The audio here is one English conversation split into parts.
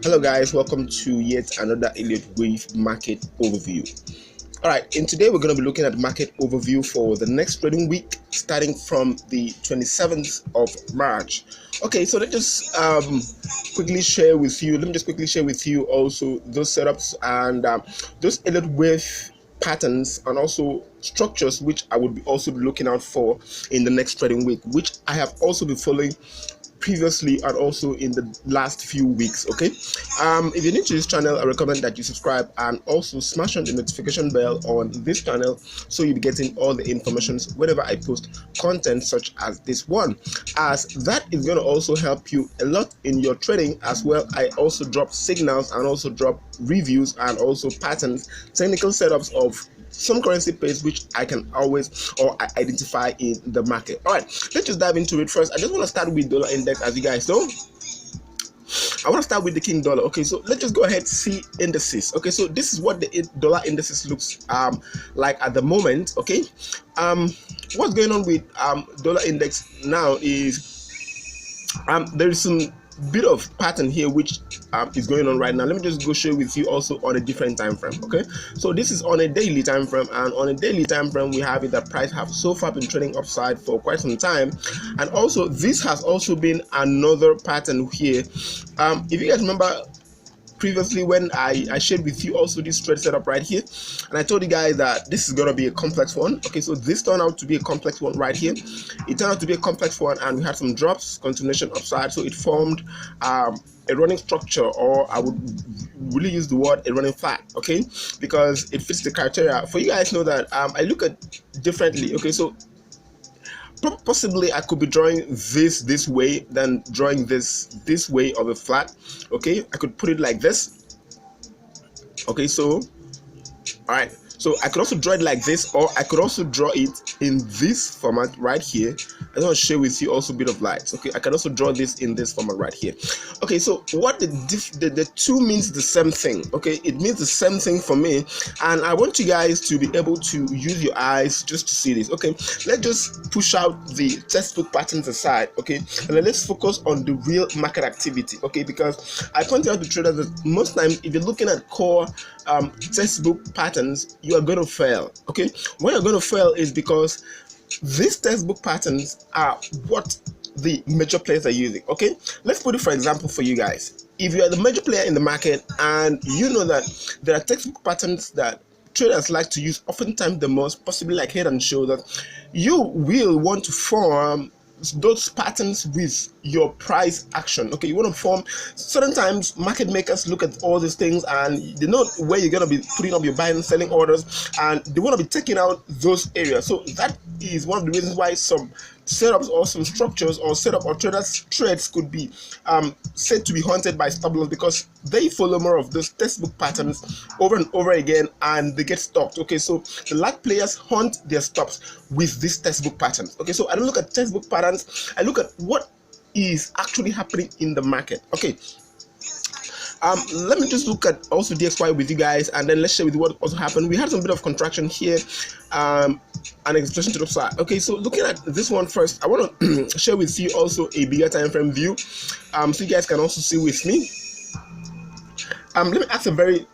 Hello guys, welcome to yet another Elliot Wave market overview. Alright, and today we're going to be looking at market overview for the next trading week starting from the 27th of March. Okay, so let me just quickly share with you also those setups and those Elliot Wave patterns and also structures which I would be also be looking out for in the next trading week, which I have also been following previously and also in the last few weeks. Okay, if you're new to this channel, I recommend that you subscribe and also smash on the notification bell on this channel so you'll be getting all the information whenever I post content such as this one, as that is going to also help you a lot in your trading as well. I also drop signals and also drop reviews and also patterns, technical setups of some currency pairs which I can always identify in the market. All right, let's just dive into it. First, I just want to start with dollar index. As you guys know, I want to start with the king dollar. Okay, so let's just go ahead see indices. Okay, so this is what the dollar indices looks like at the moment. Okay, what's going on with dollar index now is there is some bit of pattern here which is going on right now. Let me just go share with you also on a different time frame. Okay, so this is on a daily time frame, and on a daily time frame we have it that price have so far been trading upside for quite some time, and also this has also been another pattern here. If you guys remember previously when I shared with you also this trade setup right here, and I told you guys that this is gonna be a complex one. Okay, so this turned out to be a complex one right here. It turned out to be a complex one, and we had some drops, continuation upside, so it formed a running structure, or I would really use the word a running flat. Okay, because it fits the criteria. For you guys know that I look at differently. Okay, so possibly I could be drawing this way than drawing this way of a flat. Okay, I could put it like this. Okay, so all right, so I could also draw it like this, or I could also draw it in this format right here. I want to share with you also a bit of lights. Okay, I can also draw this in this format right here. Okay, so what the two means the same thing. Okay, it means the same thing for me, and I want you guys to be able to use your eyes just to see this. Okay, let's just push out the textbook patterns aside. Okay, and then let's focus on the real market activity. Okay, because I pointed out to traders that most times if you're looking at core textbook patterns, you are going to fail. Okay, when you're going to fail is because these textbook patterns are what the major players are using. Okay, let's put it for example for you guys. If you are the major player in the market and you know that there are textbook patterns that traders like to use oftentimes the most, possibly like head and shoulders, you will want to form those patterns with your price action. Okay, you want to form certain times. Market makers look at all these things and they know where you're going to be putting up your buying and selling orders, and they want to be taking out those areas. So that is one of the reasons why some setups or some structures or setup or traders trades could be said to be haunted by stop loss, because they follow more of those textbook patterns over and over again and they get stopped. Okay, so the large players hunt their stops with these textbook patterns. Okay, so I don't look at textbook patterns, I look at what is actually happening in the market. Okay, let me just look at also DXY with you guys, and then let's share with you what also happened. We had some bit of contraction here, an expression to the side. Okay, so looking at this one first, I want to share with you also a bigger time frame view, so you guys can also see with me. Let me ask a very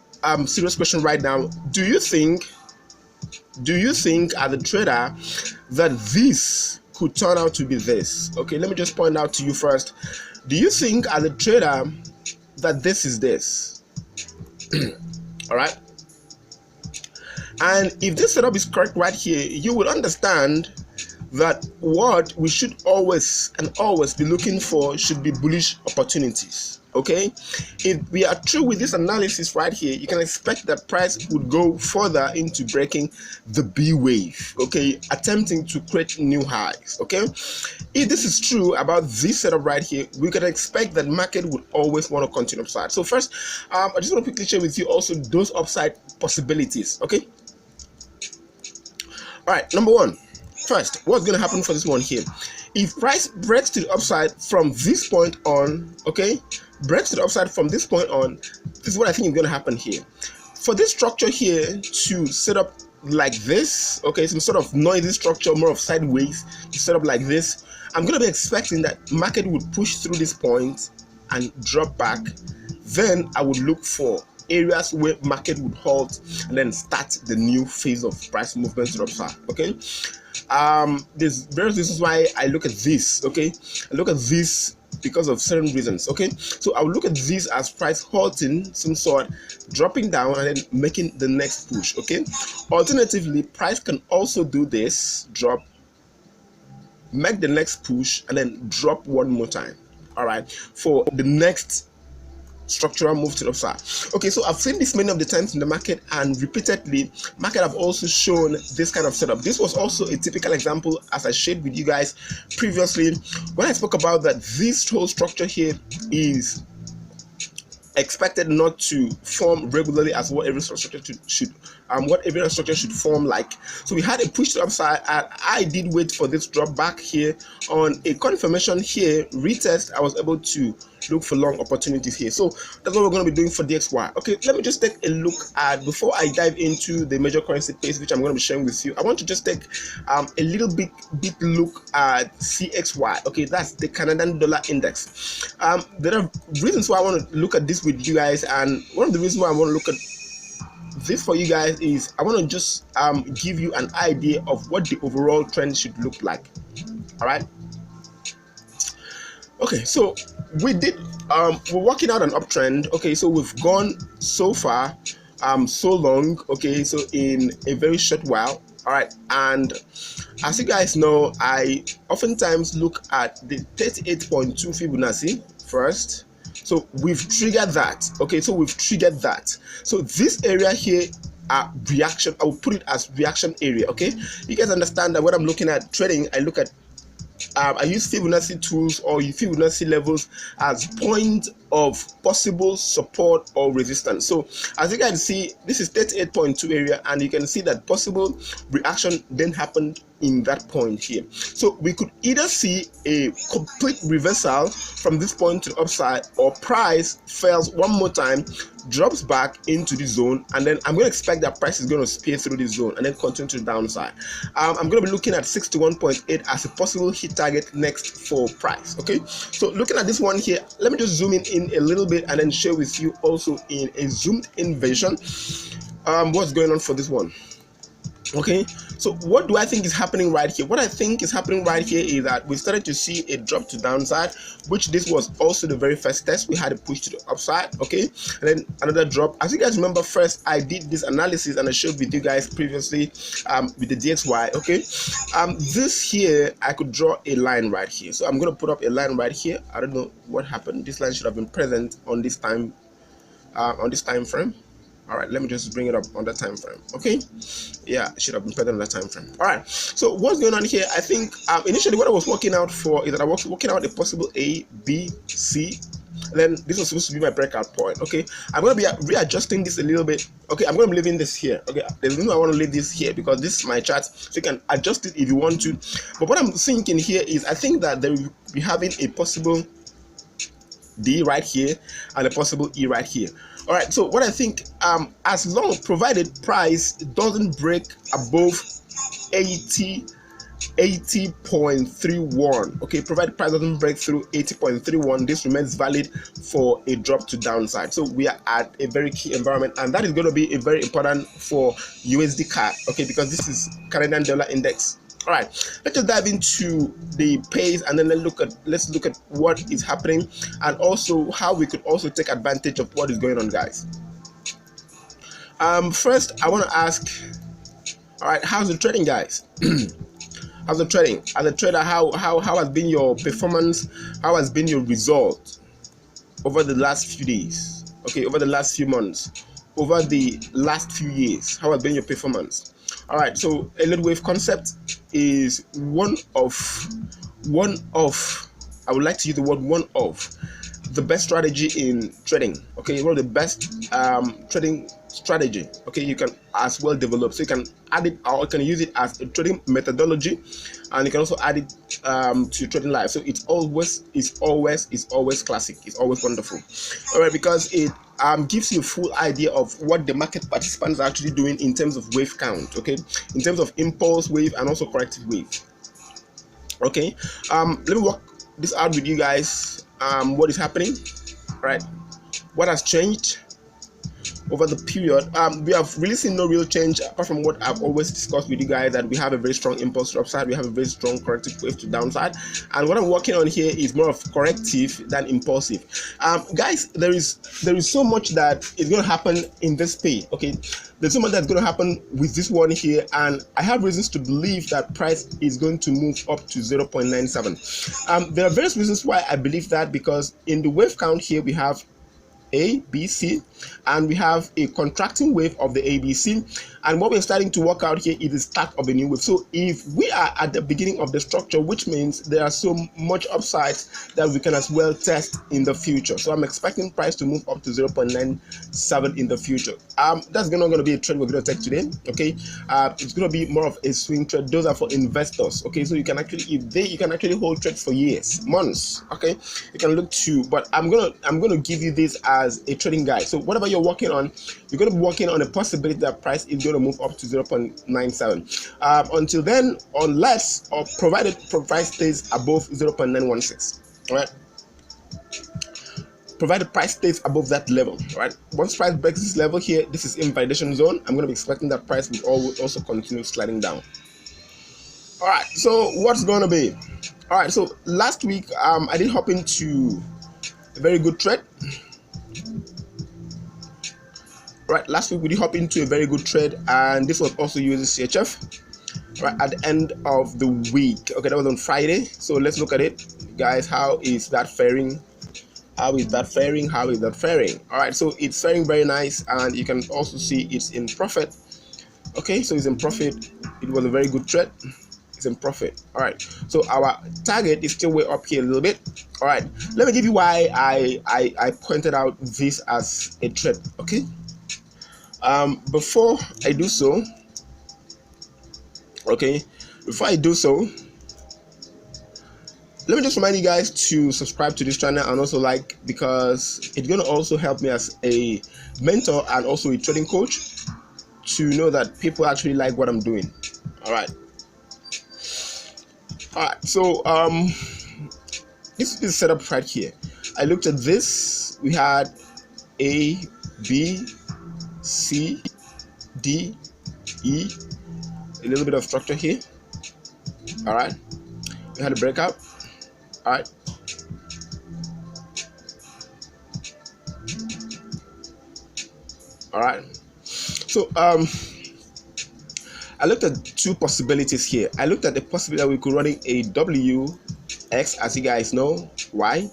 serious question right now. Do you think as a trader that this could turn out to be this? Okay, let me just point out to you first. Do you think as a trader that this is this? All right, and if this setup is correct right here, you will understand that what we should always be looking for should be bullish opportunities. Okay, if we are true with this analysis right here, you can expect that price would go further into breaking the B wave. Okay, attempting to create new highs. Okay, if this is true about this setup right here, we can expect that market would always want to continue upside. So first, I just want to quickly share with you also those upside possibilities. Okay, all right, number one, first, what's going to happen for this one here? If price breaks to the upside from this point on, okay, breaks to the upside from this point on, this is what I think is going to happen here. For this structure here to set up like this, okay, some sort of noisy structure, more of sideways, you set up like this, I'm going to be expecting that market would push through this point and drop back then I would look for areas where market would halt and then start the new phase of price movement to the upside. Okay, there's various reasons why I look at this. Okay, I look at this because of certain reasons. Okay, so I will look at this as price halting some sort, dropping down and then making the next push. Okay, alternatively, price can also do this, drop, make the next push and then drop one more time, all right, for the next structural move to the upside. Okay, so I've seen this many of the times in the market, and repeatedly market have also shown this kind of setup. This was also a typical example, as I shared with you guys previously when I spoke about that this whole structure here is expected not to form regularly as what every structure should form like. So we had a push to the upside, and I did wait for this drop back here on a confirmation here, retest. I was able to look for long opportunities here. So that's what we're going to be doing for DXY. Okay, let me just take a look at, before I dive into the major currency pairs which I'm going to be sharing with you, I want to just take a little bit look at CXY. Okay, that's the Canadian dollar index. There are reasons why I want to look at this with you guys, and one of the reasons why I want to look at this for you guys is I want to just give you an idea of what the overall trend should look like. All right, okay, so we did we're working out an uptrend. Okay, so we've gone so far so long, okay, so in a very short while. All right, and as you guys know, I oftentimes look at the 38.2 Fibonacci first. So we've triggered that. Okay, so we've triggered that. So this area here, reaction, I will put it as reaction area. Okay, you guys understand that when I'm looking at trading, I look at I use Fibonacci tools or Fibonacci levels as point of possible support or resistance. So as you can see, this is 38.2 area, and you can see that possible reaction then happened in that point here. So we could either see a complete reversal from this point to the upside, or price fails one more time, drops back into the zone, and then I'm going to expect that price is going to spear through the zone and then continue to the downside. I'm going to be looking at 61.8 as a possible hit target next for price. Okay, so looking at this one here, let me just zoom in a little bit and then share with you also in a zoomed in version what's going on for this one. Okay, so what do I think is happening right here? What I think is happening right here is that we started to see a drop to downside, which this was also the very first test. We had a push to the upside, okay, and then another drop. As you guys remember, first I did this analysis and I showed with you guys previously with the DXY. Okay, this here I could draw a line right here, so I'm going to put up a line right here. I don't know what happened. This line should have been present on this time frame. All right, let me just bring it up on that time frame. Okay, yeah, it should have been present on that time frame. All right, so what's going on here? I think initially what I was working out for is that I was working out a possible A, B, C. Then this was supposed to be my breakout point. Okay, I'm going to be readjusting this a little bit. Okay, I'm going to be leaving this here. Okay, there's a reason I want to leave this here because this is my chart, so you can adjust it if you want to. But what I'm thinking here is I think that they will be having a possible D right here and a possible E right here. All right, so what I think, as long provided price doesn't break above 80.31, okay, provided price doesn't break through 80.31, this remains valid for a drop to downside. So we are at a very key environment, and that is going to be a very important for USDCAD, okay, because this is Canadian dollar index. All right, let's just dive into the pace, and then let's look at what is happening and also how we could also take advantage of what is going on, guys. First I want to ask, all right, how's the trading, guys? How's the trading? As a trader, how has been your performance? How has been your result over the last few days? Okay, over the last few months, over the last few years, how has been your performance? All right, so Elliot wave concept is one of I would like to use the word one of the best strategy in trading. Okay, one of the best trading strategy. Okay, you can as well develop, so you can add it, or you can use it as a trading methodology, and you can also add it to trading life. So it's always classic. It's always wonderful. All right, because it gives you a full idea of what the market participants are actually doing in terms of wave count. Okay, in terms of impulse wave and also corrective wave. Okay, let me work this out with you guys. What is happening? All right, what has changed over the period? We have really seen no real change apart from what I've always discussed with you guys, that we have a very strong impulse to upside, we have a very strong corrective wave to downside, and what I'm working on here is more of corrective than impulsive. Guys, there is so much that is going to happen in this pay. Okay, there's so much that's going to happen with this one here, and I have reasons to believe that price is going to move up to 0.97. There are various reasons why I believe that, because in the wave count here we have A, B, C, and we have a contracting wave of the ABC, and what we're starting to work out here is the start of a new wave. So if we are at the beginning of the structure, which means there are so much upsides that we can as well test in the future. So I'm expecting price to move up to 0.97 in the future. That's not going to be a trade we're going to take today. Okay, it's going to be more of a swing trade. Those are for investors. Okay, so you can actually, you can actually hold trades for years, months. Okay, you can look to, but I'm gonna give you this as a trading guide. So whatever you're working on, you're going to be working on a possibility that price is going to move up to 0.97. Until then, unless or provided price stays above 0.916. All right, provided price stays above that level. All right, once price breaks this level here, this is invalidation zone. I'm going to be expecting that price will also continue sliding down. All right, so what's going to be? All right, so last week I did hop into a very good trade. Right, last week we did hop into a very good trade, and this was also USDCHF. Right, at the end of the week. Okay, that was on Friday. So let's look at it, guys. How is that faring? How is that faring? How is that faring? All right, so it's faring very nice, and you can also see it's in profit. Okay, so it's in profit. It was a very good trade. It's in profit. All right, so our target is still way up here a little bit. All right, let me give you why I pointed out this as a trade. Okay, before I do so, let me just remind you guys to subscribe to this channel and also like, because it's going to also help me as a mentor and also a trading coach to know that people actually like what I'm doing. All right, so this is set up right here. I looked at this. We had A, B, C, D, E, a little bit of structure here. All right, we had a breakout. All right, so I looked at two possibilities here. I looked at the possibility that we could run a WX, as you guys know. Why?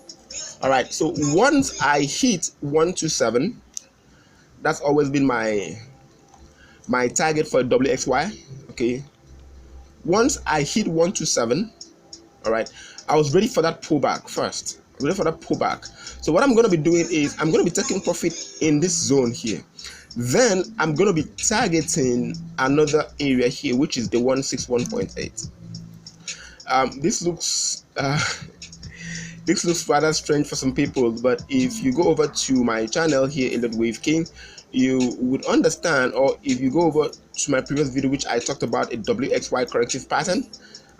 All right, so once I hit 127, that's always been my target for WXY. Okay, once I hit 127, all right, I was ready for that pullback first. So what I'm going to be doing is I'm going to be taking profit in this zone here. Then I'm going to be targeting another area here, which is the 161.8. This looks rather strange for some people, but if you go over to my channel here, Elliot Wave King, you would understand, or if you go over to my previous video, which I talked about a WXY corrective pattern,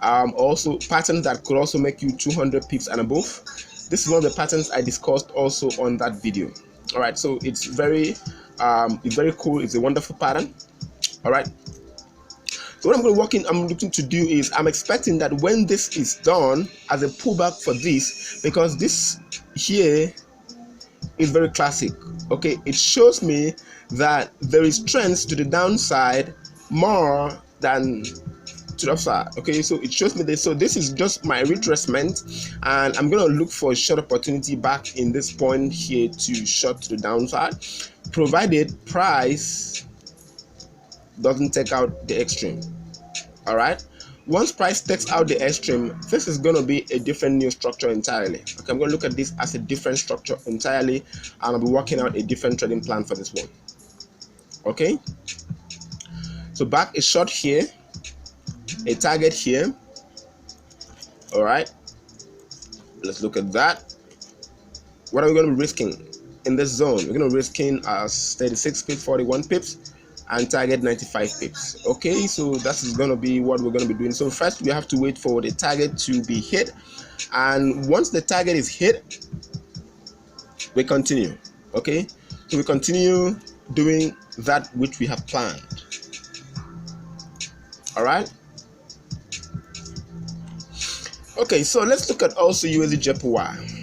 also patterns that could also make you 200 pips and above. This is one of the patterns I discussed also on that video. All right, so it's very cool. It's a wonderful pattern. All right, so what I'm looking to do is I'm expecting that when this is done as a pullback for this, because this here is very classic. Okay, it shows me that there is trends to the downside more than to the upside. Okay, so it shows me this. So this is just my retracement, and I'm going to look for a short opportunity back in this point here to short to the downside, provided price doesn't take out the extreme. All right, once price takes out the extreme, this is going to be a different new structure entirely. Okay, I'm going to look at this as a different structure entirely, and I'll be working out a different trading plan for this one. Okay, so back is short here, a target here. All right, let's look at that. What are we going to be risking in this zone? We're going to be risking 36 pips, 41 pips, and target 95 pips. Okay, so that is going to be what we're going to be doing. So first we have to wait for the target to be hit, and once the target is hit, we continue. Okay, so we continue doing that which we have planned. All right. Okay, so let's look at also USDJPY.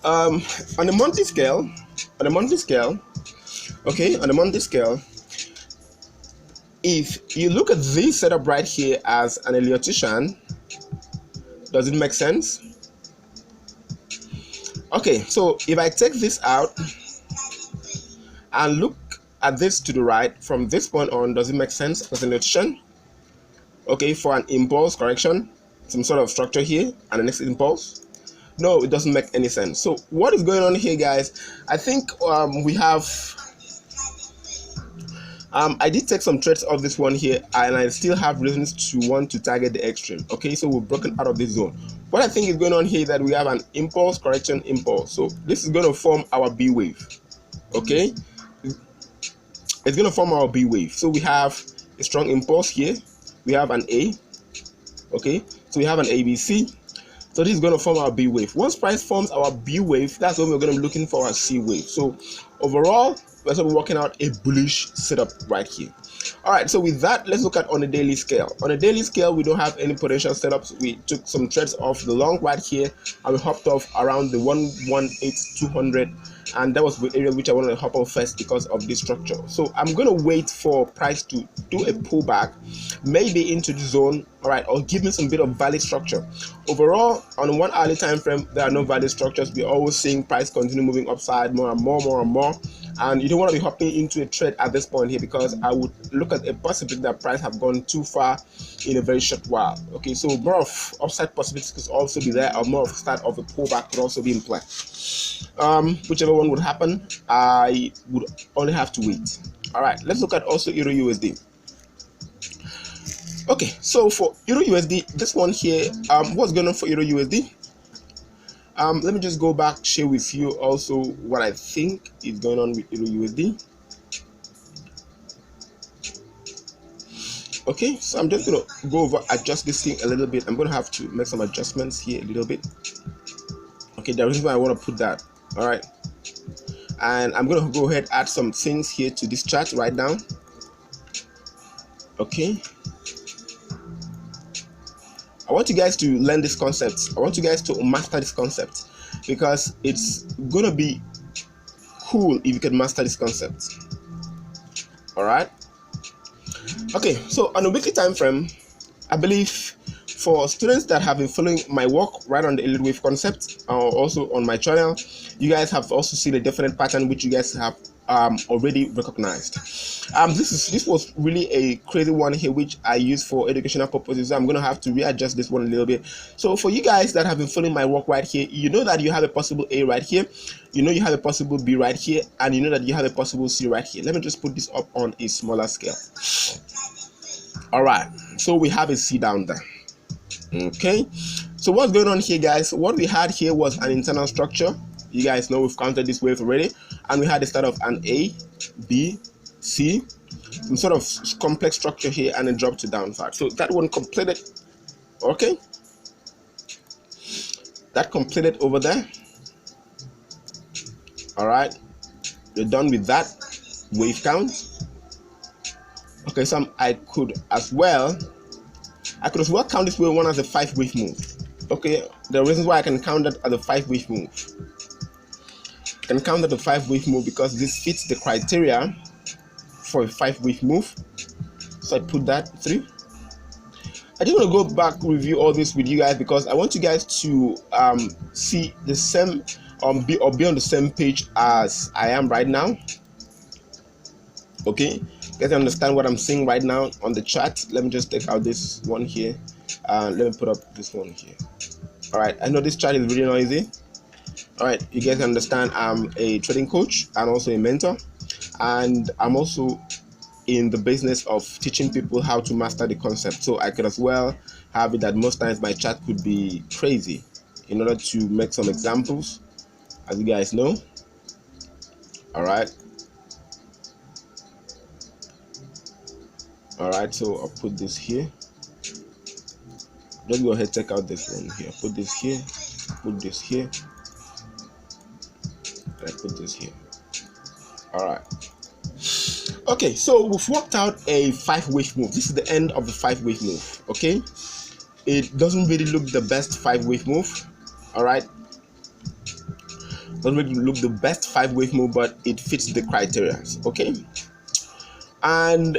On the monthly scale, if you look at this setup right here as an Elliotian, does it make sense? Okay, so if I take this out and look at this to the right, from this point on, does it make sense as an Elliotian? Okay, for an impulse correction, some sort of structure here, and the next impulse. No, it doesn't make any sense. So what is going on here, guys? I think we have I did take some trades off this one here, and I still have reasons to want to target the extreme. Okay, so we're broken out of this zone. What I think is going on here is that we have an impulse correction impulse. So this is going to form our B wave. Okay, it's going to form our B wave. So we have a strong impulse here. We have an A. Okay, so we have an ABC. So this is going to form our B wave. Once price forms our B wave, that's when we're going to be looking for our C wave. So overall, we're going to be working out a bullish setup right here. All right, so with that, let's look at on a daily scale. On a daily scale, we don't have any potential setups. We took some trades off the long right here, and we hopped off around the 118,200, and that was the area which I wanted to hop off first because of this structure. So I'm going to wait for price to do a pullback, maybe into the zone, all right, or give me some bit of valid structure. Overall, on 1 hourly time frame, there are no valid structures. We're always seeing price continue moving upside more and more. And you don't want to be hopping into a trade at this point here, because I would look at a possibility that price have gone too far in a very short while. Okay, so more of upside possibilities could also be there, or more of start of a pullback could also be in play. Whichever one would happen, I would only have to wait. All right, let's look at also EURUSD. Okay, so for EURUSD, this one here, what's going on for EURUSD? Let me just go back, share with you also what I think is going on with EURUSD. Okay, so I'm just going to go over, adjust this thing a little bit. I'm going to have to make some adjustments here a little bit. Okay, the reason why I want to put that. All right, and I'm going to go ahead, add some things here to this chart right now. Okay, I want you guys to learn this concept. I want you guys to master this concept, because it's going to be cool if you can master this concept. All right. Okay, so on a weekly time frame, I believe for students that have been following my work right on the Elliot wave concept, also on my channel, you guys have also seen a definite pattern which you guys have already recognized. This was really a crazy one here which I use for educational purposes, so I'm going to have to readjust this one a little bit. So for you guys that have been following my work right here, you know that you have a possible A right here, you know you have a possible B right here, and you know that you have a possible C right here. Let me just put this up on a smaller scale. All right, so we have a C down there. Okay, so what's going on here, guys? What we had here was an internal structure. You guys know we've counted this wave already, and we had the start of an A, B, C, some sort of complex structure here, and a drop to downside. So that one completed. Okay, that completed over there. All right, we're done with that wave count. Okay, so I could as well count this wave one as a 5-wave move. Okay, the reasons why I can count that as a 5-wave move. I can count that a 5-wave move because this fits the criteria for a 5-wave move. So I put that through. I just want to go back, review all this with you guys, because I want you guys to see the same be on the same page as I am right now. Okay, you guys understand what I'm seeing right now on the chart. Let me just take out this one here, and let me put up this one here. All right, I know this chart is really noisy. All right, you guys understand I'm a trading coach and also a mentor, and I'm also in the business of teaching people how to master the concept. So I could as well have it that most times my chart could be crazy in order to make some examples, as you guys know. All right. All right, so I'll put this here. Let's go ahead, take out this one here. Put this here, put this here. I put this here. All right. Okay, so we've worked out a 5-wave move. This is the end of the 5-wave move. Okay, it doesn't really look the best 5-wave move. All right, doesn't really look the best 5-wave move, but it fits the criteria. Okay, and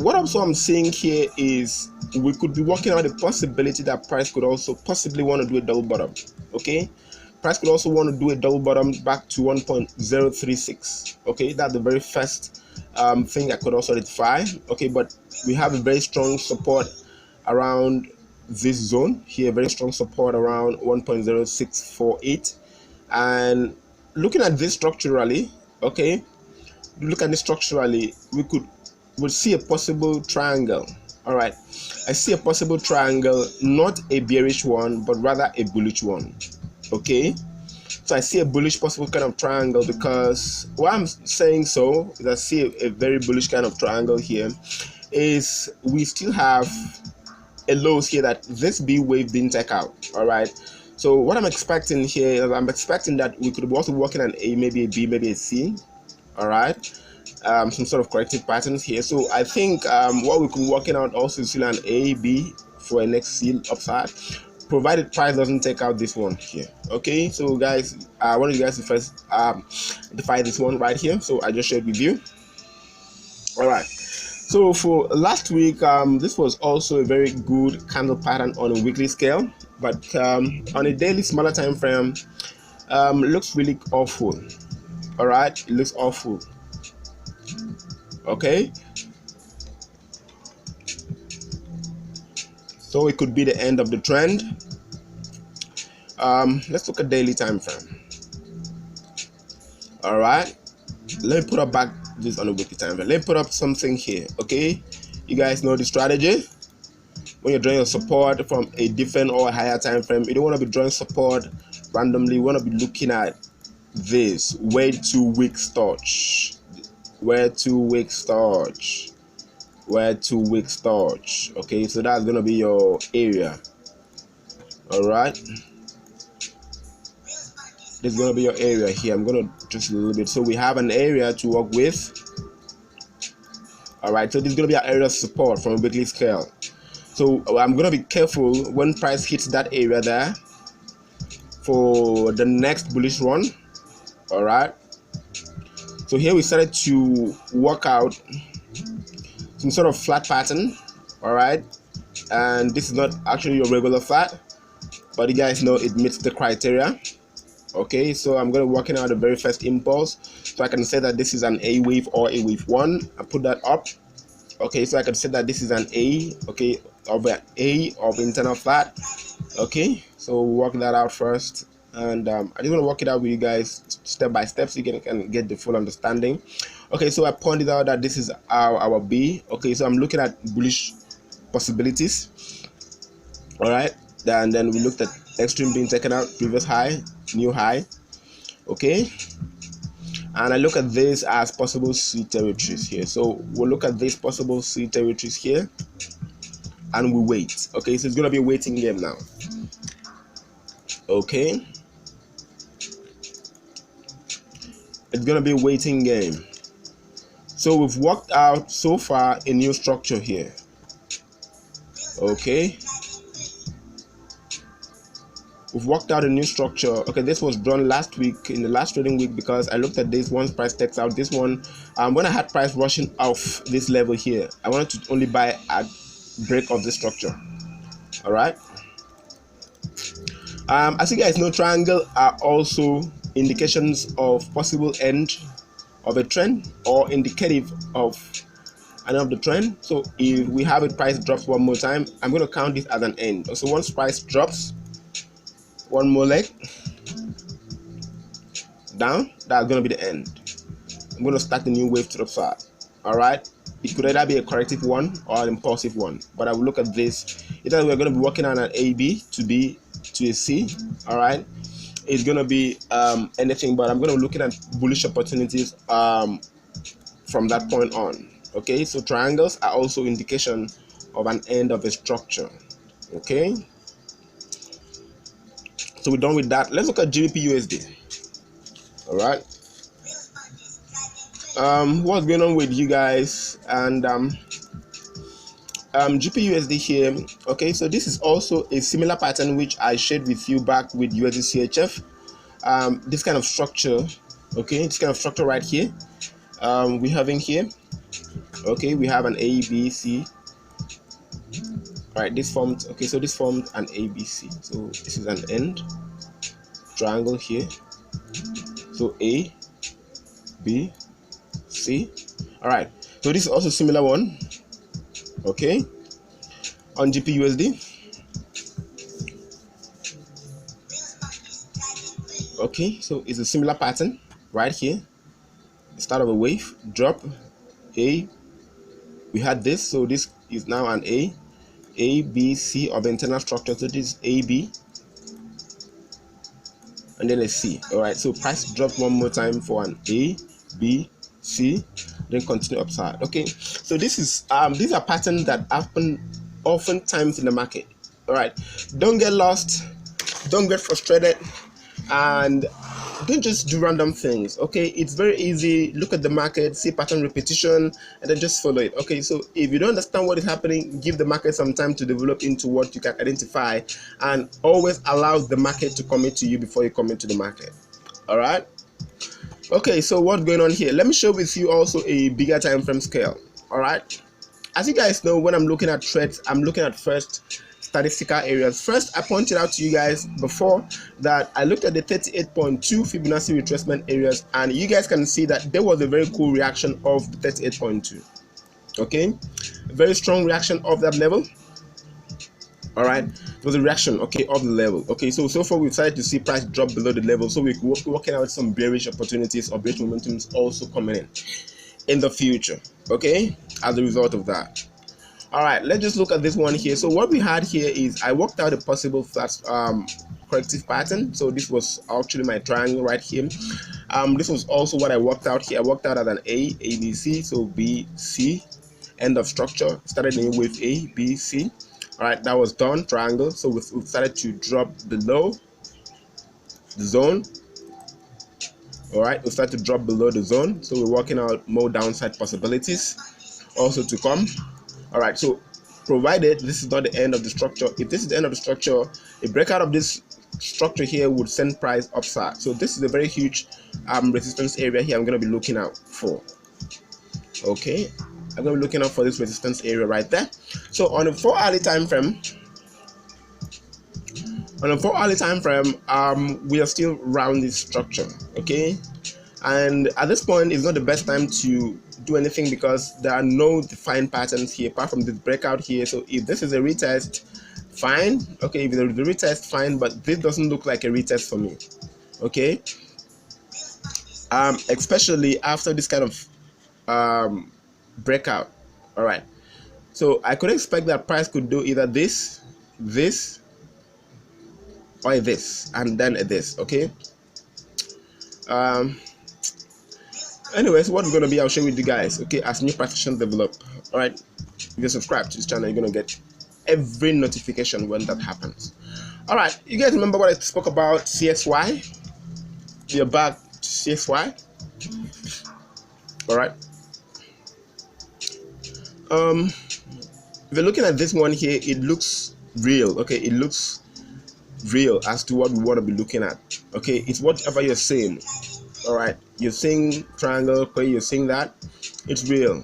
what also I'm saying here is we could be working out the possibility that price could also possibly want to do a double bottom. Okay, price could also want to do a double bottom back to 1.036. okay, that's the very first thing I could also identify. Okay, but we have a very strong support around this zone here, very strong support around 1.0648. and looking at this structurally, okay, look at this structurally, we'll see a possible triangle. All right, I see a possible triangle, not a bearish one but rather a bullish one. Okay, so I see a bullish possible kind of triangle, because why I'm saying so is I see a very bullish kind of triangle here is we still have a lows here that this B wave didn't take out. All right, so what I'm expecting here is I'm expecting that we could also be working on a, maybe a B, maybe a C. All right, some sort of corrective patterns here. So I think what we could be working out also is still an A, B for a next C upside, provided price doesn't take out this one here. Okay, so guys, I want you guys to first define this one right here, so I just shared with you. All right, so for last week, this was also a very good candle pattern on a weekly scale, but on a daily smaller time frame, looks really awful. All right, it looks awful. Okay, so it could be the end of the trend. Let's look at daily time frame. All right, let me put up back this on a weekly time frame. Let me put up something here. Okay, you guys know the strategy. When you're drawing your support from a different or higher time frame, you don't want to be drawing support randomly. You want to be looking at this way 2 weeks touch, where 2 weeks touch, where 2 weeks touch. Okay, so that's gonna be your area. All right, this is gonna be your area here. I'm gonna just a little bit, so we have an area to work with. All right, so this is gonna be our area of support from a weekly scale. So I'm gonna be careful when price hits that area there for the next bullish run. All right, so here we started to work out some sort of flat pattern. All right, and this is not actually your regular flat, but you guys know it meets the criteria. Okay, so I'm going to work out the very first impulse, so I can say that this is an A wave or a wave 1. I put that up. Okay, so I can say that this is an A, okay, of an A of internal flat. Okay, so we'll work that out first, and I just want to work it out with you guys step by step so you can get the full understanding. Okay, so I pointed out that this is our B. Okay, so I'm looking at bullish possibilities. All right, and then we looked at extreme being taken out, previous high, new high. Okay, and I look at this as possible C territories here. So we'll look at these possible C territories here, and we wait. Okay, so it's gonna be a waiting game now. Okay, it's gonna be a waiting game. So we've worked out so far a new structure here. Okay, we've worked out a new structure. Okay, this was drawn last week, in the last trading week, because I looked at this once price takes out this one. When I had price rushing off this level here, I wanted to only buy a break of this structure. All right, as you guys know, triangle are also indications of possible end of a trend or indicative of end of the trend. So if we have a price drops one more time, I'm going to count this as an end. So once price drops one more leg down, that's going to be the end. I'm going to start the new wave to the upside. All right, it could either be a corrective one or an impulsive one, but I will look at this. Either we're going to be working on an AB to B to a C. All right, it's going to be anything, but I'm going to be looking at bullish opportunities from that point on. Okay, so triangles are also indication of an end of a structure. Okay, so we're done with that. Let's look at GBPUSD. All right. What's going on with you guys? And GBPUSD here. Okay, so this is also a similar pattern which I shared with you back with USDCHF. This kind of structure, okay, this kind of structure right here. We having here, okay, we have an A, B, C. All right, this formed, okay, so this formed an ABC. So this is an end triangle here. So A, B, C. All right, so this is also a similar one. Okay, on GBPUSD. Okay, so it's a similar pattern right here. Start of a wave, drop, A. We had this, so this is now an A, B, C of the internal structure. So this is A, B, and then a C. All right, so price dropped one more time for an A, B, C, then continue upside. Okay, so this is these are patterns that happen oftentimes in the market. All right, don't get lost, don't get frustrated, and don't just do random things. Okay, it's very easy. Look at the market, see pattern repetition, and then just follow it. Okay, so if you don't understand what is happening, give the market some time to develop into what you can identify, and always allow the market to commit to you before you commit to the market. All right. Okay, so what's going on here? Let me show with you also a bigger time frame scale. All right, as you guys know, when I'm looking at trends, I'm looking at first statistical areas. First, I pointed out to you guys before that I looked at the 38.2 Fibonacci retracement areas, and you guys can see that there was a very cool reaction of the 38.2. okay, a very strong reaction of that level. All right, it was a reaction, okay, of the level. Okay, so far we've started to see price drop below the level, so we're working out some bearish opportunities or bearish momentums also coming in the future, okay, as a result of that. All right, let's just look at this one here. So what we had here is I worked out a possible flat corrective pattern. So this was actually my triangle right here. This was also what I worked out here. I worked out as an A, B, C. So B, C, end of structure. Started in with A, B, C. All right, that was done, triangle. So we started to drop below the zone. All right, we start to drop below the zone. So we're working out more downside possibilities also to come. All right, so provided this is not the end of the structure, if this is the end of the structure, a breakout of this structure here would send price upside. So this is a very huge resistance area here I'm going to be looking out for. Okay, I'm going to be looking out for this resistance area right there. So on a 4-hourly time frame, we are still around this structure. Okay, and at this point it's not the best time to do anything because there are no defined patterns here apart from this breakout here. So if this is a retest, fine. Okay, if it's a retest, fine, but this doesn't look like a retest for me. Okay, especially after this kind of breakout. All right, so I could expect that price could do either this, or this, and then this. Okay, anyways, what we're going to be, I'll share with you guys, okay, as new practitioners develop. All right, if you subscribe to this channel, you're going to get every notification when that happens. All right, you guys remember what I spoke about CXY? You're back to CXY. All right, if you're looking at this one here, it looks real. Okay, it looks real as to what we want to be looking at. Okay, it's whatever you're saying. All right, you're seeing triangle, okay, you're seeing that it's real.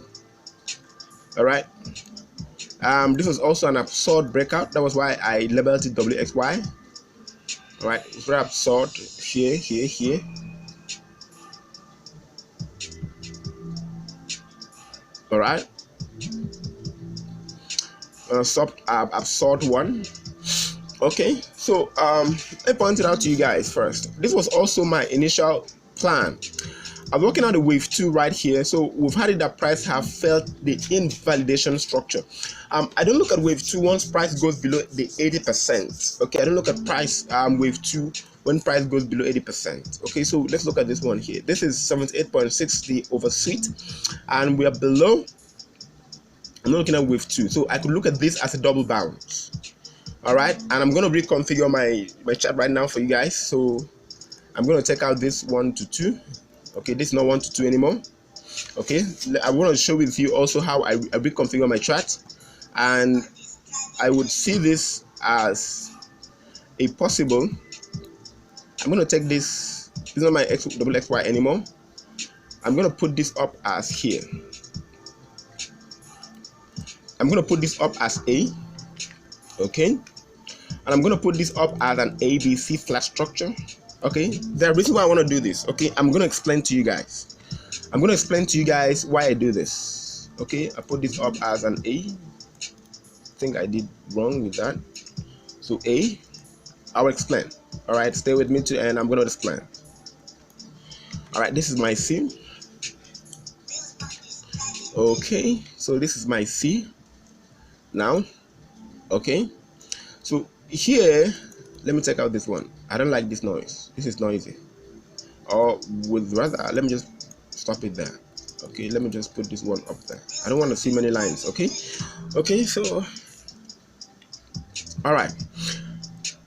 All right, this was also an absurd breakout. That was why I labeled it WXY. All right, it's very absurd here. All right, absurd one. Okay, so I pointed out to you guys first, this was also my initial plan. I'm working on the wave 2 right here. So we've had it that price have felt the invalidation structure. I don't look at wave 2 once price goes below the 80%. Okay, I don't look at price wave 2 when price goes below 80%. Okay, so let's look at this one here. This is 78.60 oversweet, and we are below. I'm not looking at wave 2, so I could look at this as a double bounce. All right, and I'm going to reconfigure my chart right now for you guys. So I'm going to take out this 1 to 2. Okay, this is not 1 to 2 anymore. Okay, I want to show with you also how I reconfigure my chart, and I would see this as a possible. I'm going to take this is not my double XY anymore. I'm going to put this up as here. I'm going to put this up as A. Okay, and I'm going to put this up as an ABC flat structure. Okay, the reason why I want to do this, okay, I'm going to explain to you guys. I'm going to explain to you guys why I do this. Okay, I put this up as an A. I think I did wrong with that. So A, I'll explain. All right, stay with me to end. I'm going to explain. All right, this is my C. Okay, so this is my C now. Okay, so here, let me take out this one. I don't like this noise. This is noisy. Or with rather, let me just stop it there. Okay, let me just put this one up there. I don't want to see many lines. Okay, okay, so all right,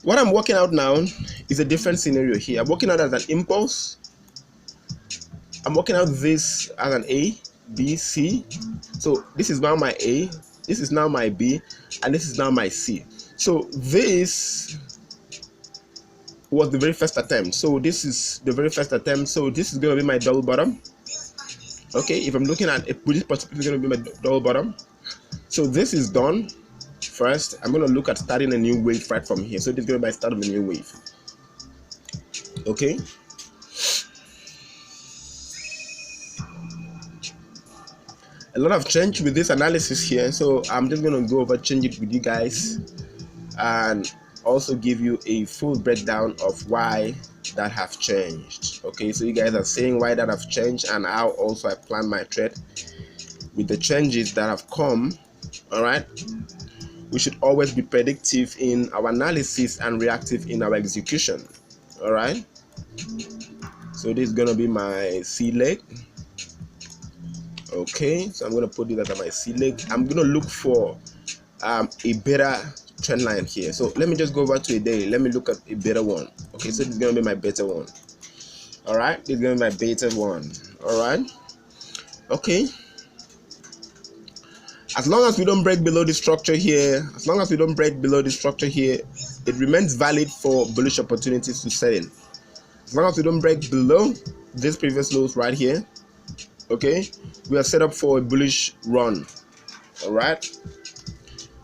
what I'm working out now is a different scenario here. I'm working out as an impulse. I'm working out this as an A, B, C. So this is now my A, this is now my B, and this is now my C. So this was the very first attempt. So this is the very first attempt. So this is going to be my double bottom. Okay, if I'm looking at it, this is going to be my double bottom. So this is done. First, I'm going to look at starting a new wave right from here. So this is going to be my start of a new wave. Okay. A lot of change with this analysis here, so I'm just going to go over, change it with you guys, and also give you a full breakdown of why that have changed. Okay, so you guys are seeing why that have changed and how also I plan my trade with the changes that have come. All right, we should always be predictive in our analysis and reactive in our execution. All right, so this is going to be my C leg. Okay, so I'm going to put this as my C leg. I'm going to look for a better trend line here. So let me just go over to a day. Let me look at a better one. Okay, so this is going to be my better one. All right, this is going to be my better one. All right, okay. As long as we don't break below the structure here, it remains valid for bullish opportunities to set in. As long as we don't break below this previous lows right here, okay, we are set up for a bullish run. All right,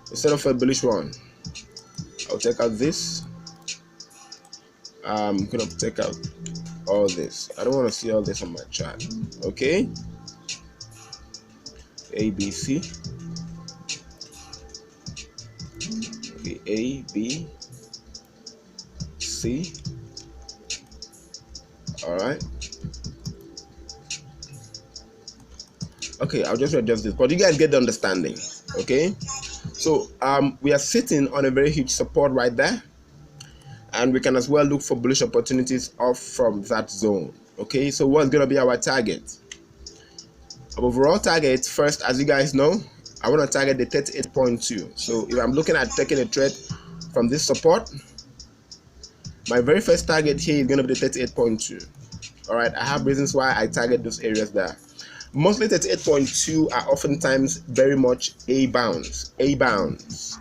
we're set up for a bullish run. I'll take out this. I'm gonna take out all this. I don't want to see all this on my chart. Okay, A, B, C. Okay, A, B, C. All right. Okay, I'll just adjust this, but you guys get the understanding. Okay, so we are sitting on a very huge support right there, and we can as well look for bullish opportunities off from that zone. Okay, so what's going to be our target? Our overall target, first, as you guys know, I want to target the 38.2. So if I'm looking at taking a trade from this support, my very first target here is going to be the 38.2. all right, I have reasons why I target those areas there. Mostly 38.2 are oftentimes very much A bounds,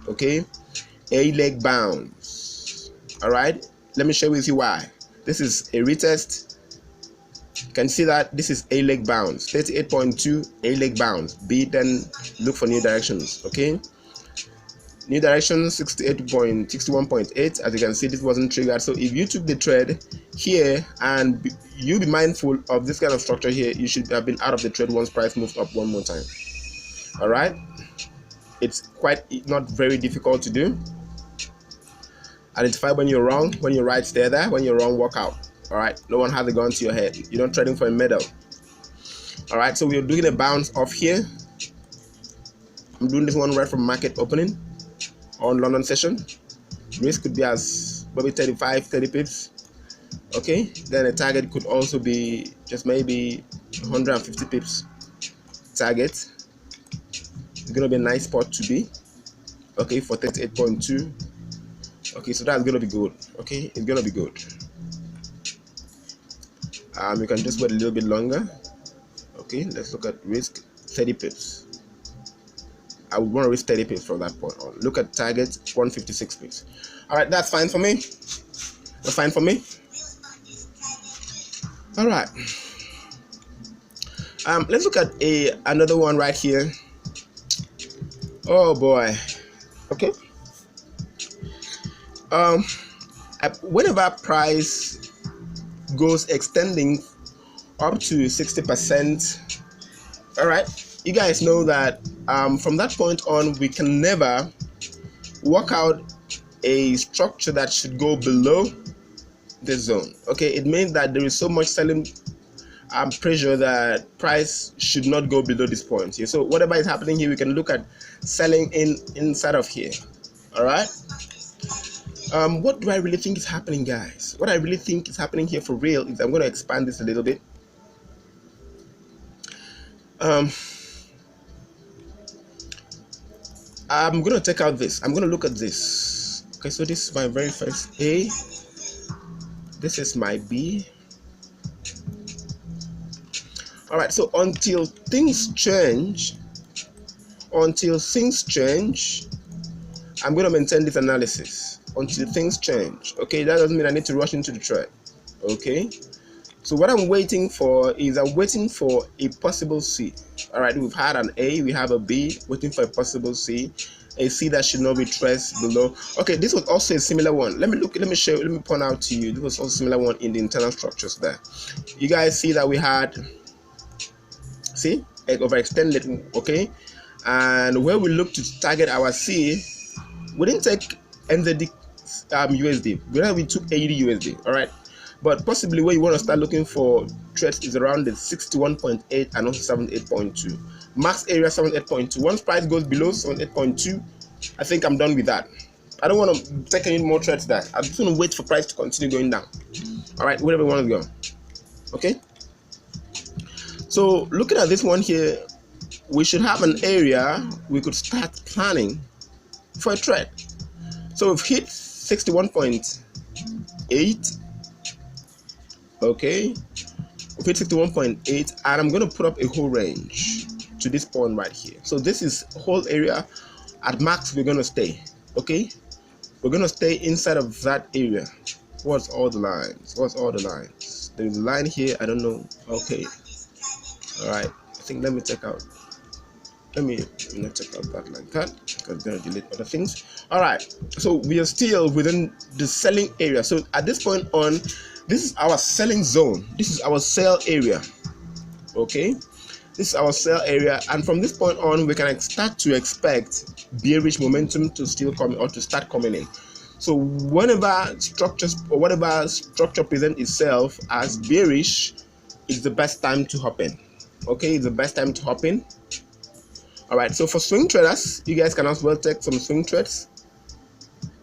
okay, A leg bounds. All right, let me share with you why. This is a retest. You can see that this is A leg bounds, 38.2 A leg bounds. B, then look for new directions. Okay, new direction 61.8. As you can see, this wasn't triggered. So if you took the trade here, and you be mindful of this kind of structure here, you should have been out of the trade once price moved up one more time. All right, it's not very difficult to do. Identify when you're wrong, when you're right, stay there. When you're wrong, walk out. All right, no one has a gun to your head. You're not trading for a medal. All right, so we're doing a bounce off here. I'm doing this one right from market opening on London session. Risk could be as maybe 30 pips. Okay, then a target could also be just maybe 150 pips target. It's gonna be a nice spot to be. Okay, for 38.2. Okay, so that's gonna be good. Okay, it's gonna be good. You can just wait a little bit longer. Okay, let's look at risk 30 pips. I would want to risk 30 pips from that point on. Look at target 156 pips. All right, that's fine for me. That's fine for me. All right. Let's look at another one right here. Oh boy. Okay. Whenever price goes extending up to 60%, all right, you guys know that from that point on we can never work out a structure that should go below the zone. Okay, it means that there is so much selling pressure that price should not go below this point here. So whatever is happening here, we can look at selling inside of here. All right. What do I really think is happening, guys? What I really think is happening here for real is, I'm going to expand this a little bit. I'm going to take out this. I'm going to look at this. Okay, so this is my very first A. This is my B. All right, so until things change, I'm going to maintain this analysis until things change. Okay, that doesn't mean I need to rush into the trade. Okay, so what I'm waiting for is, I'm waiting for a possible C. All right, we've had an A, we have a B, waiting for a possible C, a C that should not be traced below. Okay, this was also a similar one. Let me point out to you, this was also a similar one in the internal structures there. You guys see that we had, see, it overextended. Okay, and where we look to target our C, we didn't take NZDUSD, we took AUDUSD. all right, but possibly where you want to start looking for trades is around the 61.8 and also 78.2 max area. 78.2. once price goes below 78.2, I think I'm done with that. I don't want to take any more trades there. I'm just going to wait for price to continue going down. All right, wherever we want to go. Okay, so looking at this one here, we should have an area we could start planning for a trade. So we've hit 61.8. okay, we've hit 61.8, and I'm going to put up a whole range to this point right here. So this is whole area. At max we're going to stay. Okay, we're going to stay inside of that area. What's all the lines? There's a line here, I don't know. Okay, all right, I think let me check out. Let me not check out that like that, because it's going to delete other things. All right, so we are still within the selling area. So at this point on, this is our selling zone. This is our sell area. Okay, this is our sell area, and from this point on, we can start to expect bearish momentum to still come or to start coming in. So whenever structures or whatever structure presents itself as bearish, it's the best time to hop in. Okay, it's the best time to hop in. All right, so for swing traders, you guys can as well take some swing trades.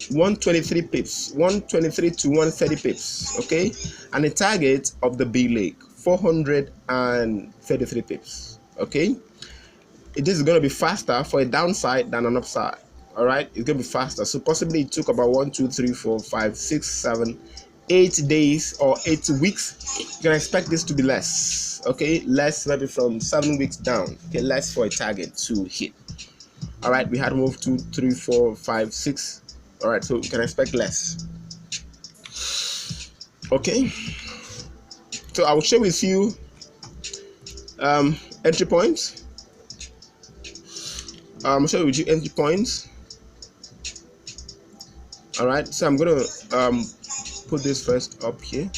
123 pips, 123 to 130 pips. Okay, and the target of the B leg 433 pips. Okay, this is going to be faster for a downside than an upside. All right, it's going to be faster. So possibly it took about 1, 2, 3, 4, 5, 6, 7, 8 days or 8 weeks. You can expect this to be less. Okay, less, maybe from 7 weeks down. Okay, less for a target to hit. All right, we had moved 2, 3, 4, 5, 6. All right, so you can expect less. Okay, so I will share with you entry points. I'll show you entry points. All right, so I'm gonna put this first up here.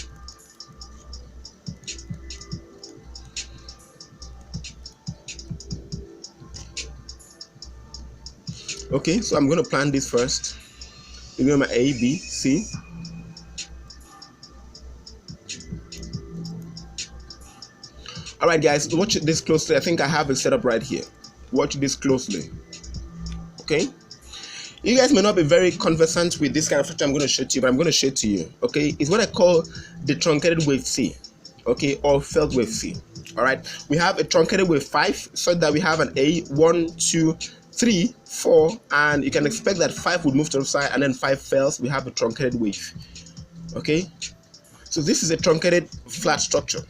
Okay, so I'm going to plan this first. You know, my A, B, C. All right, guys, watch this closely. I think I have it set up right here. Watch this closely. Okay, you guys may not be very conversant with this kind of structure I'm going to show to you, but I'm going to show it to you. Okay, it's what I call the truncated wave C. Okay, or felt wave C. All right, we have a truncated wave 5, so that we have an A, 1, 2, 3, 4, and you can expect that 5 would move to the side, and then 5 fails. We have a truncated wave. Okay, So this is a truncated flat structure.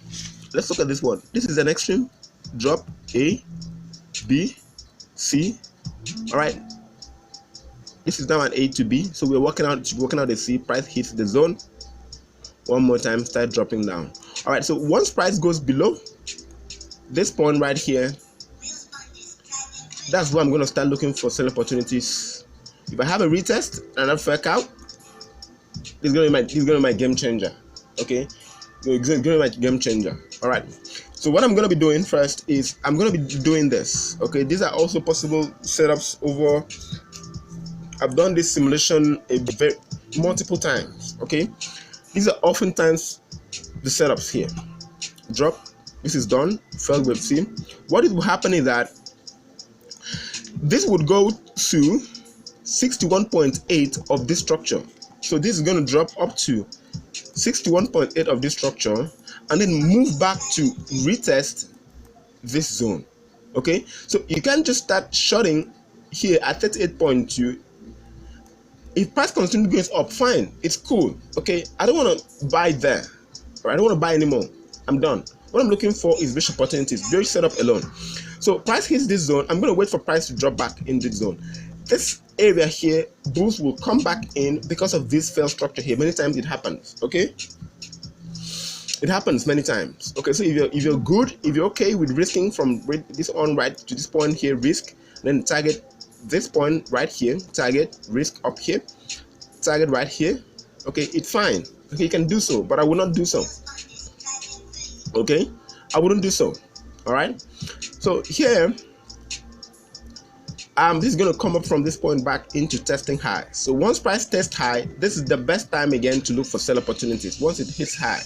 Let's look at this one. This is an extreme drop, A, B, C. All right. This is now an A to B. So we're working out the C. Price hits the zone. One more time, start dropping down. All right. So once price goes below this point right here, that's where I'm going to start looking for sell opportunities. If I have a retest and a fake out, this is going to be my game changer. Okay, it's going to be my game changer. All right. So what I'm going to be doing first is I'm going to be doing this. Okay, these are also possible setups over. I've done this simulation multiple times. Okay, these are oftentimes the setups here. Drop. This is done. Fell with C. What will happen is that this would go to 61.8 of this structure. So this is going to drop up to 61.8 of this structure and then move back to retest this zone. Okay, so you can just start shorting here at 38.2. If price continues going up, fine, it's cool. Okay, I don't want to buy there, or I don't want to buy anymore. I'm done. What I'm looking for is bearish opportunities, bearish setup alone. So price hits this zone. I'm going to wait for price to drop back in this zone. This area here, bulls will come back in because of this failed structure here. Many times it happens. Okay, it happens many times. Okay, so if you're good, if you're okay with risking from this on right to this point here, risk, then target this point right here, target risk up here, target right here. Okay, it's fine. Okay, you can do so, but I will not do so. Okay, I wouldn't do so. All right. So here, this is going to come up from this point back into testing high. So once price tests high, this is the best time again to look for sell opportunities. Once it hits high.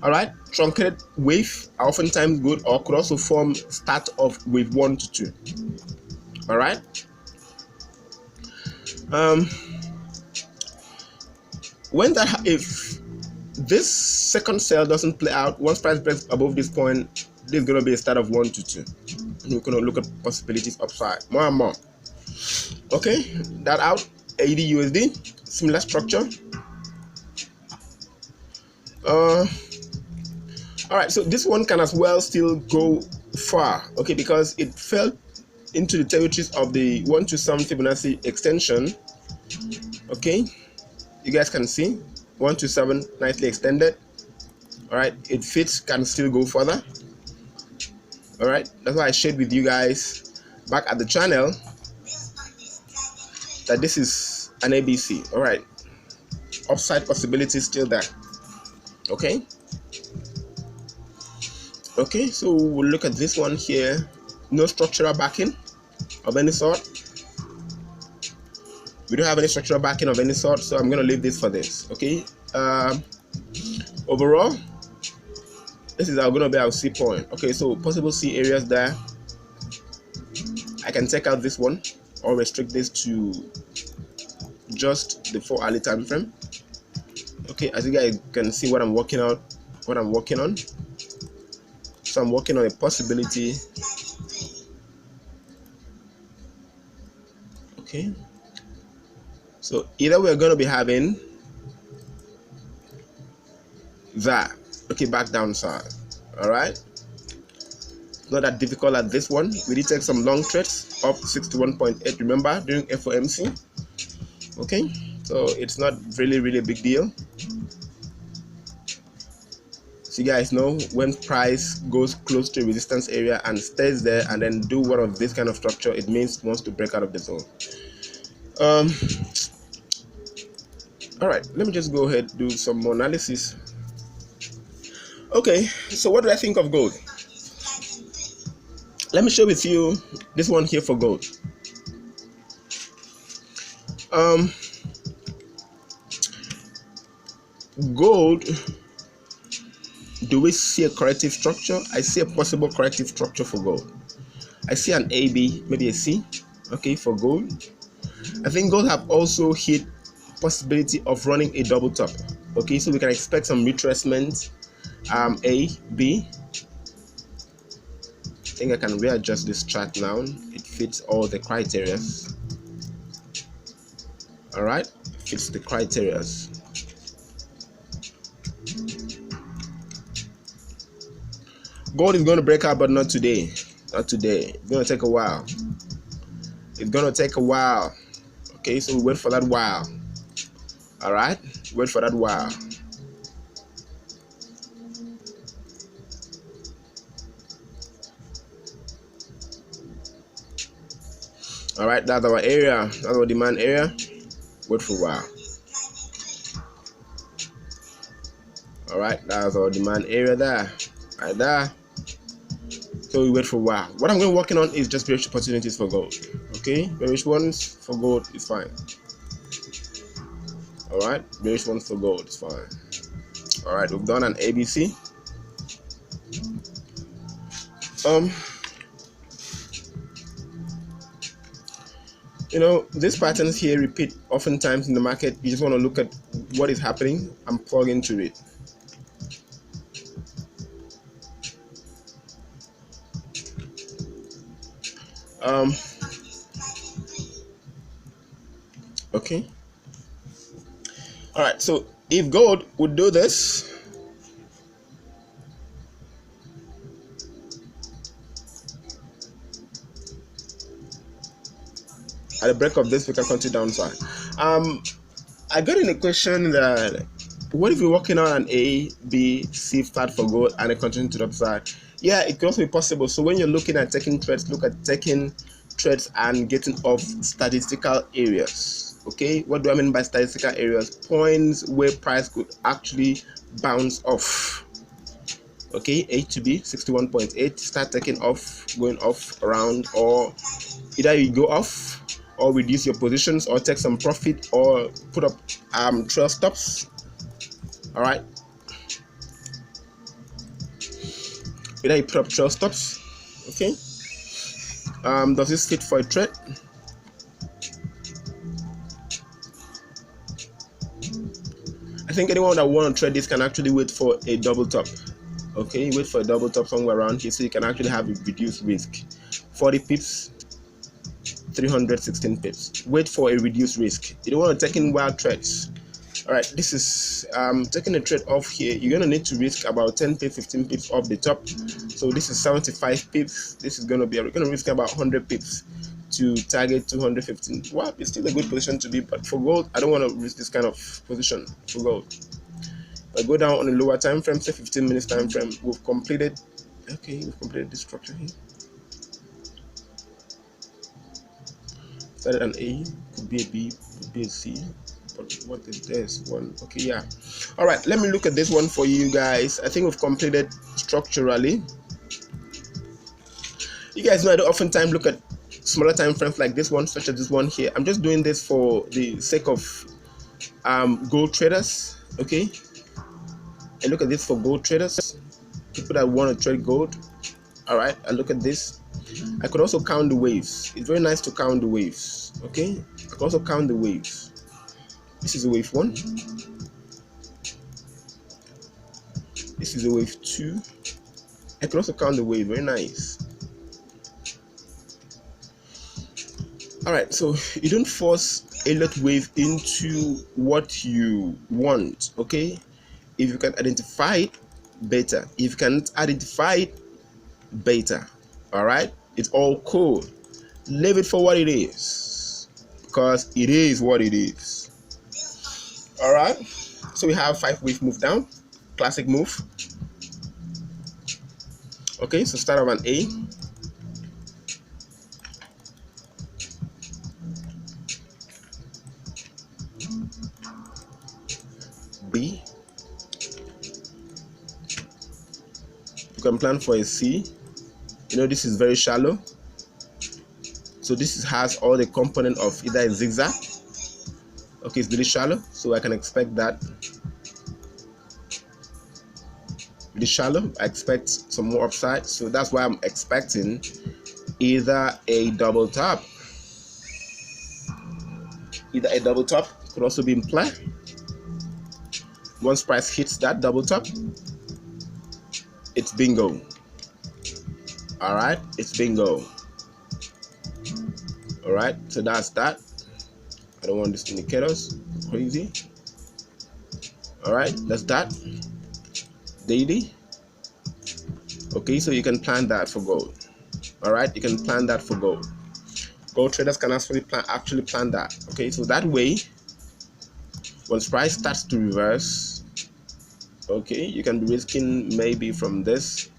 All right, truncated wave are oftentimes good, or could also form start of wave 1 to 2. All right. If this second sell doesn't play out, once price breaks above this point, this is going to be a start of 1 to 2. We're going to look at possibilities upside more and more. Okay, that out. AUDUSD, similar structure. All right, so this one can as well still go far. Okay, because it fell into the territories of the 127 Fibonacci extension. Okay, you guys can see 127 nicely extended. All right, it fits, can still go further. All right, that's why I shared with you guys back at the channel that this is an ABC. All right, upside possibility still there. Okay, so we'll look at this one here. No structural backing of any sort. We don't have any structural backing of any sort, so I'm going to leave this for this. Okay, overall, this is going to be our C point. Okay, so possible C areas there. I can take out this one or restrict this to just the 4 hourly time frame. Okay, as you guys can see what I'm working on. So I'm working on a possibility. Okay, so either we're going to be having that. Okay, back downside. All right, not that difficult at this one. We did take some long trades up 61.8, remember, during FOMC. Okay, so it's not really a big deal. So you guys know when price goes close to a resistance area and stays there and then do one of this kind of structure, it means it wants to break out of the zone. All right, let me just go ahead and do some more analysis. Okay, so what do I think of gold? Let me share with you this one here for gold. Gold, do we see a corrective structure? I see a possible corrective structure for gold. I see an AB, maybe a C, okay, for gold. I think gold have also hit possibility of running a double top. Okay, so we can expect some retracement. A, B. I think I can readjust this chart now. It fits all the criteria. All right, fits the criteria. Gold is going to break out, but not today. Not today. It's going to take a while. It's going to take a while. Okay, so we wait for that while. All right, wait for that while. All right, that's our area. That's our demand area. Wait for a while. All right, that's our demand area there, right there. So we wait for a while. What I'm going to be working on is just bearish opportunities for gold. Okay, bearish ones for gold is fine. All right, bearish ones for gold is fine. All right, we've done an ABC. You know, these patterns here repeat oftentimes in the market. You just want to look at what is happening and plug into it. Okay. All right, so if gold would do this, at the break of this, we can continue downside. I got in a question that what if we're working on an A, B, C flat for gold and it continues to the upside? Yeah, it could also be possible. So when you're looking at taking trades, look at taking trades and getting off statistical areas. Okay, what do I mean by statistical areas? Points where price could actually bounce off. Okay, A to B, 61.8, start taking off, going off around, or either you go off or reduce your positions or take some profit or put up trail stops. All right, either you put up trail stops. Okay, does this fit for a trade? I think anyone that want to trade this can actually wait for a double top. Okay, wait for a double top somewhere around here so you can actually have a reduced risk. 40 pips, 316 pips. Wait for a reduced risk. You don't want to take in wild trades. All right, this is taking a trade off here. You're gonna need to risk about 10 pips, 15 pips off the top. So this is 75 pips. This is gonna be, we're gonna risk about 100 pips to target 215. Well, it's still a good position to be, but for gold, I don't want to risk this kind of position for gold. I go down on a lower time frame, say 15 minutes time frame. We've completed. Okay, we've completed this structure here. Started an A, could be a B, could be a C. But what is this one? Okay, yeah. All right, let me look at this one for you guys. I think we've completed structurally. You guys know I don't oftentimes look at smaller time frames like this one, such as this one here. I'm just doing this for the sake of gold traders. Okay, I look at this for gold traders, people that want to trade gold. All right, I look at this. I could also count the waves. It's very nice to count the waves. Okay, I could also count the waves. This is a wave 1. This is a wave 2. I can also count the wave. Very nice. All right, so you don't force Elliot wave into what you want. Okay, if you can identify it, better. If you can't identify it, better. All right, it's all cool. Leave it for what it is, because it is what it is. All right, so we have 5 wave move down, classic move. Okay, so start of an A, B, you can plan for a C. You know, this is very shallow, so this has all the component of either a zigzag. Okay, it's really shallow, so I can expect that. Really shallow, I expect some more upside, so that's why I'm expecting either a double top. Either a double top could also be in play. Once price hits that double top, it's bingo. All right, it's bingo. All right, so that's that. I don't want these indicators crazy. All right, that's that. Daily. Okay, so you can plan that for gold. All right, you can plan that for gold. Gold traders can actually plan that. Okay, so that way, once price starts to reverse, okay, you can be risking maybe from this,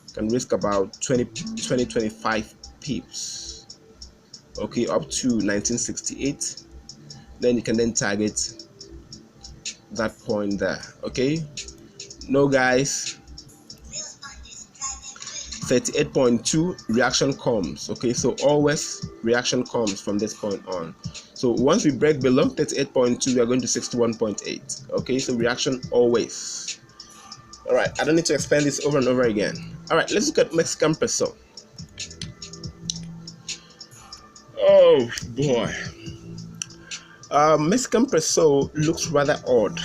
you can risk about 25 pips, okay, up to 1968. Then you can then target that point there. Okay, no guys, 38.2 reaction comes. Okay, so always reaction comes from this point on. So once we break below 38.2, we are going to 61.8. okay, so reaction always. All right, I don't need to explain this over and over again. All right, let's look at Mexican peso. Oh boy, Mexican peso looks rather odd.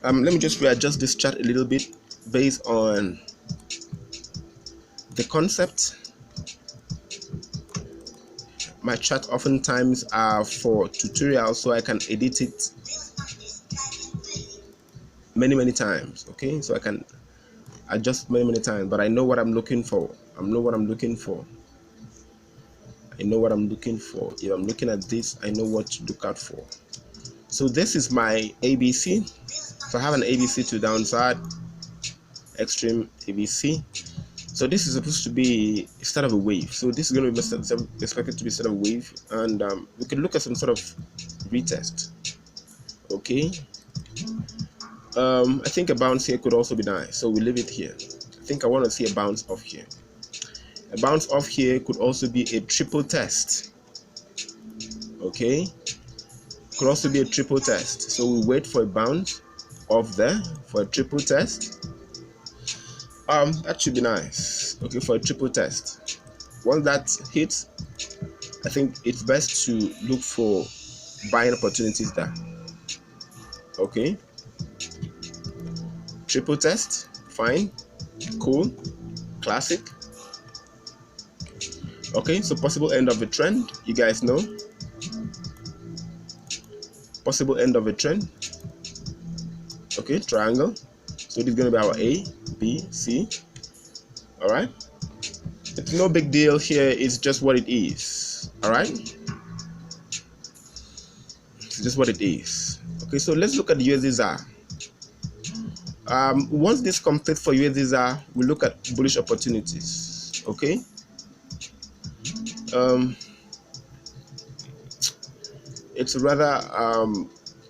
Let me just readjust this chart a little bit based on the concept. My chart oftentimes are for tutorials, so I can edit it many times. Okay, so I can adjust many times, but I know what I'm looking for. I know what I'm looking for. If I'm looking at this, I know what to look out for. So this is my ABC. So I have an ABC to downside, extreme ABC. So this is supposed to be instead of a wave. So this is going to be expected to be instead of a wave, and we can look at some sort of retest. Okay. I think a bounce here could also be nice, so we leave it here. I think I want to see a bounce off here. A bounce off here could also be a triple test. Okay, could also be a triple test. So we wait for a bounce off there for a triple test. That should be nice. Okay, for a triple test. Once that hits, I think it's best to look for buying opportunities there. Okay, triple test, fine, cool, classic. Okay, so possible end of a trend, you guys know. Possible end of a trend. Okay, triangle. So this is going to be our A, B, C. All right. It's no big deal here. It's just what it is. All right. It's just what it is. Okay, so let's look at the USDZAR. Once this completes for USDZAR, we look at bullish opportunities. Okay. It's a rather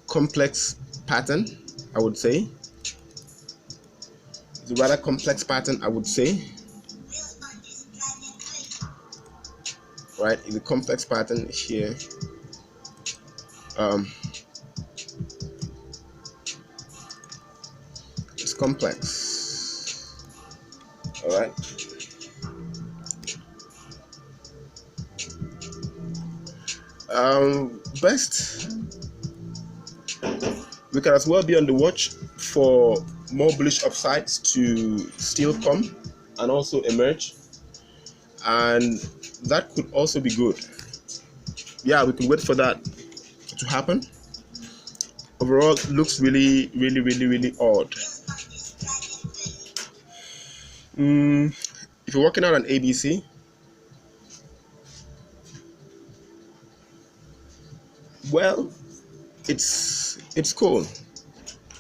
complex pattern, I would say. It's a rather complex pattern, I would say. Right, it's a complex pattern here. It's complex. All right. Best, we can as well be on the watch for more bullish upsides to still come and also emerge, and that could also be good. Yeah, we can wait for that to happen. Overall, it looks really odd. If you're working out on ABC, well, it's cool.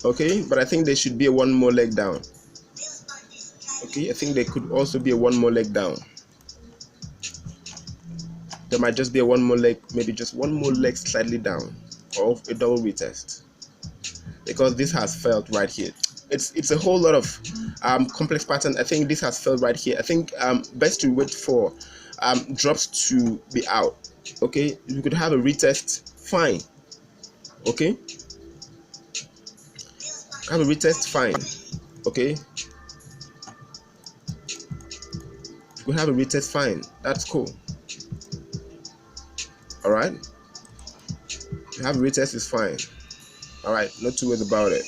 Okay, but I think there should be a one more leg down. Okay, I think there could also be a one more leg down. There might just be a one more leg, maybe just one more leg slightly down, or a double retest, because this has failed right here. It's a whole lot of complex pattern. I think this has failed right here. I think best to wait for drops to be out. Okay, you could have a retest, fine. Okay, have a retest, fine. Okay, you could have a retest, fine, that's cool. All right, you have a retest, is fine. All right, no two ways about it.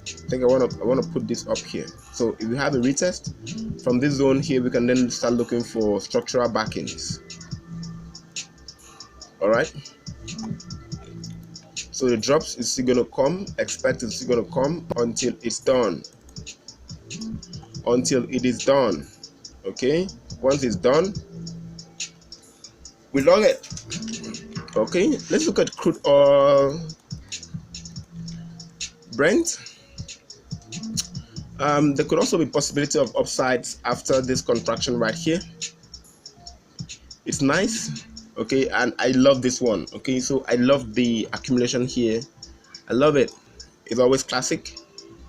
I think I want to put this up here. So if we have a retest from this zone here, we can then start looking for structural backings. All right, so So the drops is still gonna come, expect it's still gonna come until it's done. Until it is done. Okay, once it's done, we long it. Okay, let's look at crude oil Brent. There could also be possibility of upsides after this contraction right here. It's nice. Okay, and I love this one. Okay, so I love the accumulation here. I love it. It's always classic.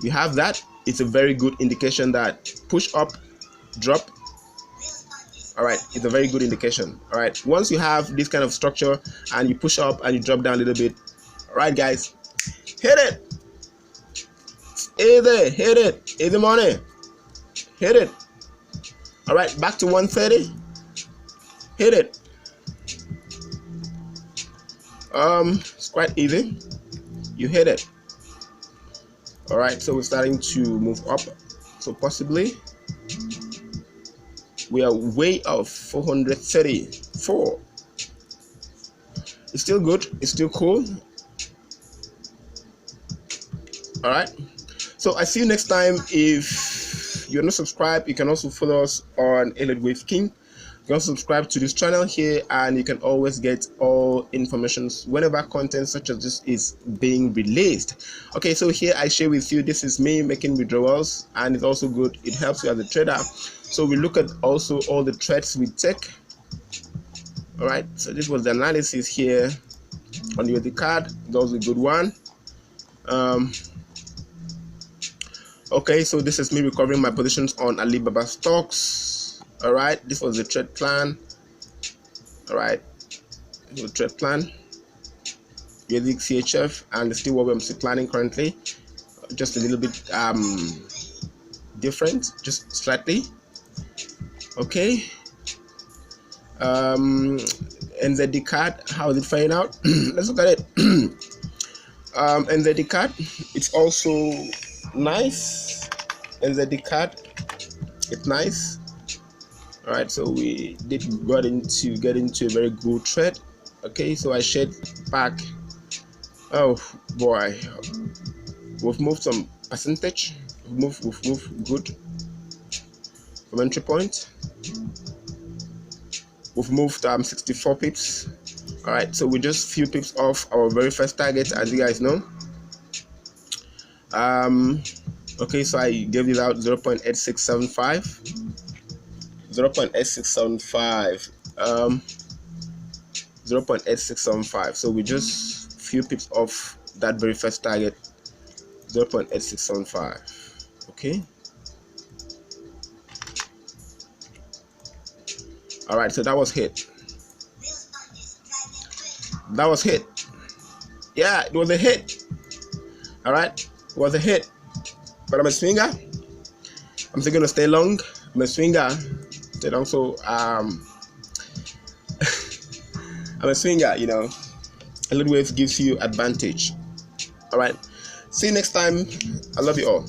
You have that, it's a very good indication that push up, drop. All right, it's a very good indication. All right, once you have this kind of structure and you push up and you drop down a little bit, all right guys, hit it. Easy, hit it. Easy money, hit it. All right, back to 130, hit it. It's quite easy, you hit it. All right, so we're starting to move up, so possibly we are way off 434. It's still good, it's still cool. All right, so I see you next time. If you're not subscribed, you can also follow us on Elliot with King. You can also subscribe to this channel here, and you can always get all informations whenever content such as this is being released. Okay, so here I share with you, this is me making withdrawals, and it's also good, it helps you as a trader. So we look at also all the trades we take. All right, so this was the analysis here on the USDCAD. That was a good one. Okay, so this is me recovering my positions on Alibaba stocks. All right, this was the trade plan. All right, the trade plan, USDCHF, and still what I'm still planning currently, just a little bit different, just slightly. Okay, NZDCAD, how is it faring out? Let's look at it. NZDCAD, it's also nice. NZDCAD, it's nice. All right, so we did get into a very good trade. Okay, so I shared back. Oh boy, we've moved some percentage. We've moved good from entry point. We've moved 64 pips. All right, so we're just few pips off our very first target, as you guys know. Okay, so I gave it out 0.8675. 0.8675. 0.8675. So we just few pips off that very first target, 0.8675. Okay. All right, so that was hit. That was hit. Yeah, it was a hit. All right, it was a hit. But I'm a swinger. I'm still gonna stay long. I'm a swinger. Stay long. So I'm a swinger. You know, a little wave gives you advantage. All right. See you next time. I love you all.